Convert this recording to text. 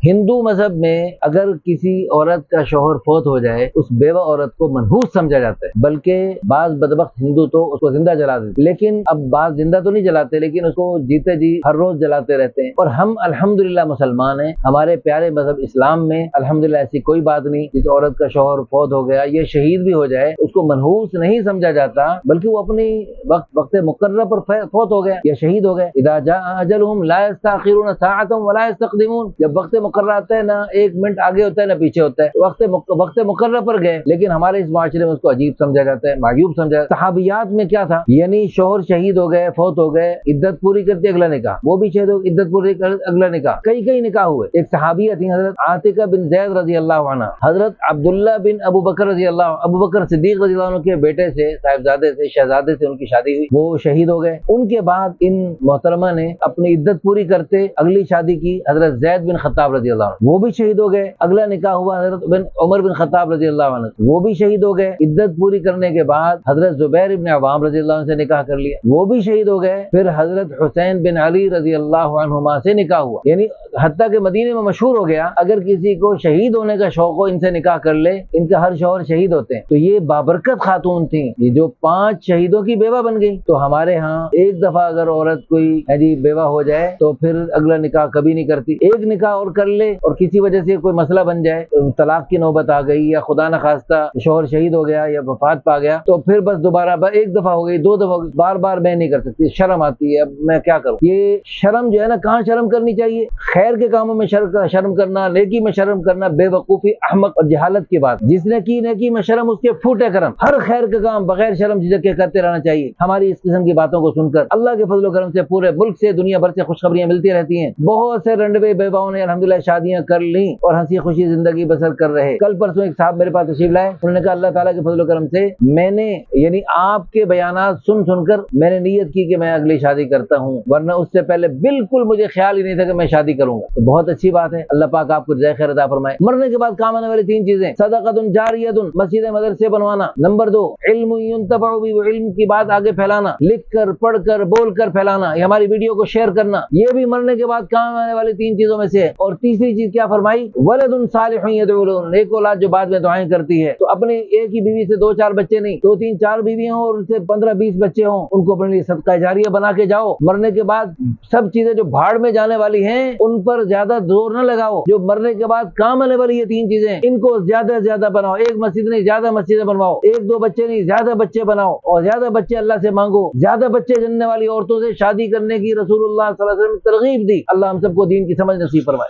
ہندو مذہب میں اگر کسی عورت کا شوہر فوت ہو جائے اس بیوہ عورت کو منحوس سمجھا جاتا ہے، بلکہ بعض بدبخت ہندو تو اس کو زندہ جلا دیتے، لیکن اب بعض زندہ تو نہیں جلاتے لیکن اس کو جیتے جی ہر روز جلاتے رہتے ہیں۔ اور ہم الحمدللہ مسلمان ہیں، ہمارے پیارے مذہب اسلام میں الحمدللہ ایسی کوئی بات نہیں، جس عورت کا شوہر فوت ہو گیا یہ شہید بھی ہو جائے اس کو منحوس نہیں سمجھا جاتا، بلکہ وہ اپنی وقت مقررہ پر فوت ہو گیا یا شہید ہو گئے۔ اذا جاء اجلهم لا يستاخرون ساعة ولا يستقدمون، جب وقت مقررہ آتا ہے نہ ایک منٹ آگے ہوتا ہے نہ پیچھے ہوتا ہے، وقت مقررہ پر گئے، لیکن ہمارے اس معاشرے میں اس کو عجیب سمجھا جاتا ہے، معیوب سمجھا جاتا ہے۔ صحابیات میں کیا تھا، یعنی شوہر شہید ہو گئے، فوت ہو گئے، عدت پوری کرتے اگلا نکاح، وہ بھی شہید ہو عدت پوری کر اگلا نکاح، کئی نکاح ہوئے۔ ایک صحابیہ تھی حضرت عاتقہ بن زید رضی اللہ عنہ، حضرت عبداللہ بن ابو بکر صدیق رضی اللہ عنہ کے بیٹے سے، صاحبزادے سے، شہزادے سے ان کی شادی ہوئی، وہ شہید ہو گئے۔ ان کے بعد ان محترمہ نے اپنی عدت پوری کرتے اگلی شادی کی حضرت زید بن خطاب رضی اللہ عنہ، وہ بھی شہید ہو گئے۔ اگلا نکاح ہوا حضرت عمر بن خطاب رضی اللہ عنہ، وہ بھی شہید ہو گئے۔ عدت پوری کرنے کے بعد حضرت زبیر بن عوام رضی اللہ عنہ سے نکاح کر لیا، وہ بھی شہید ہو گئے۔ پھر حضرت حسین بن علی رضی اللہ عنہما سے نکاح ہوا، یعنی حتیٰ کہ مدینے میں مشہور ہو گیا اگر کسی کو شہید ہونے کا شوق ہو ان سے نکاح کر لے، ان کا ہر شوہر شہید ہوتے ہیں۔ تو یہ بابرکت خاتون تھیں، یہ جو 5 شہیدوں کی بیوہ بن گئی۔ تو ہمارے ہاں ایک دفعہ اگر عورت کوئی بیوہ ہو جائے تو پھر اگلا نکاح کبھی نہیں کرتی، ایک نکاح اور کر لے اور کسی وجہ سے کوئی مسئلہ بن جائے، طلاق کی نوبت آ گئی یا خدا نخواستہ شوہر شہید ہو گیا یا وفات پا گیا، تو پھر بس دوبارہ ایک دفعہ ہو گئی، 2 دفعہ ہو گئی، بار میں نہیں کر سکتی، شرم آتی ہے، اب میں کیا کروں۔ یہ شرم جو ہے نا، کہاں شرم کرنی چاہیے؟ خیر کے کاموں میں شرم کرنا، نیکی میں شرم کرنا بے وقوفی، احمق اور جہالت کی بات۔ جس نے کی نیکی میں شرم اس کے پھوٹے کرم، ہر خیر کا کام بغیر شرم جھجک کے کرتے رہنا چاہیے۔ ہماری اس قسم کی باتوں کو سن کر اللہ کے فضل و کرم سے پورے ملک سے، دنیا بھر سے خوشخبریاں ملتی رہتی ہیں۔ بہت سے رنڈوے بیواؤں نے الحمدللہ شادیاں کر لیں اور ہنسی خوشی زندگی بسر کر رہے۔ کل پرسوں ایک صاحب میرے پاس تشریف لائے، انہوں نے کہا اللہ تعالیٰ کے فضل و کرم سے میں نے یعنی آپ کے بیانات سن کر میں نے نیت کی کہ میں اگلی شادی کرتا ہوں، ورنہ اس سے پہلے بالکل مجھے خیال ہی نہیں تھا کہ میں شادی کروں گا۔ تو بہت اچھی بات ہے، اللہ پاک آپ کو جزائے خیر عطا فرمائے۔ مرنے کے بعد کام آنے والی 3 چیزیں: صدقۃ جاریۃ، مسجد مدرسے بنوانا، نمبر 2 علم ينتفع به، علم کی بات آگے پھیلانا، لکھ کر، پڑھ کر، بول کر پھیلانا، یہ ہماری ویڈیو کو شیئر کرنا، یہ بھی مرنے کے بعد کام آنے والی 3 چیزوں میں سے ہے۔ اور تیسری چیز کیا فرمائی؟ ولد صالح يدعو له، ایک اولاد جو بعد میں دعائیں کرتی ہے۔ تو اپنی ایک ہی بیوی سے 2-4 بچے نہیں، 2-3-4 بیوی ہوں اور ان سے 15-20 بچے ہوں، ان کو اپنے لیے صدقہ جاریہ بنا کے جاؤ۔ مرنے کے بعد سب چیزیں جو بھاڑ میں جانے والی ہیں ان پر زیادہ زور نہ لگاؤ، جو مرنے کے بعد کام آنے والی یہ 3 چیزیں ان کو زیادہ سے زیادہ بناؤ۔ ایک مسجد نہیں، زیادہ مسجدیں بنواؤ، 1-2 بچے نہیں، زیادہ بچے بناؤ، اور زیادہ بچے اللہ سے مانگو۔ زیادہ بچے جننے والی عورتوں سے شادی کرنے کی رسول اللہ صلی اللہ علیہ وسلم نے ترغیب دی۔ اللہ ہم سب کو دین کی سمجھ نصیب فرمائے۔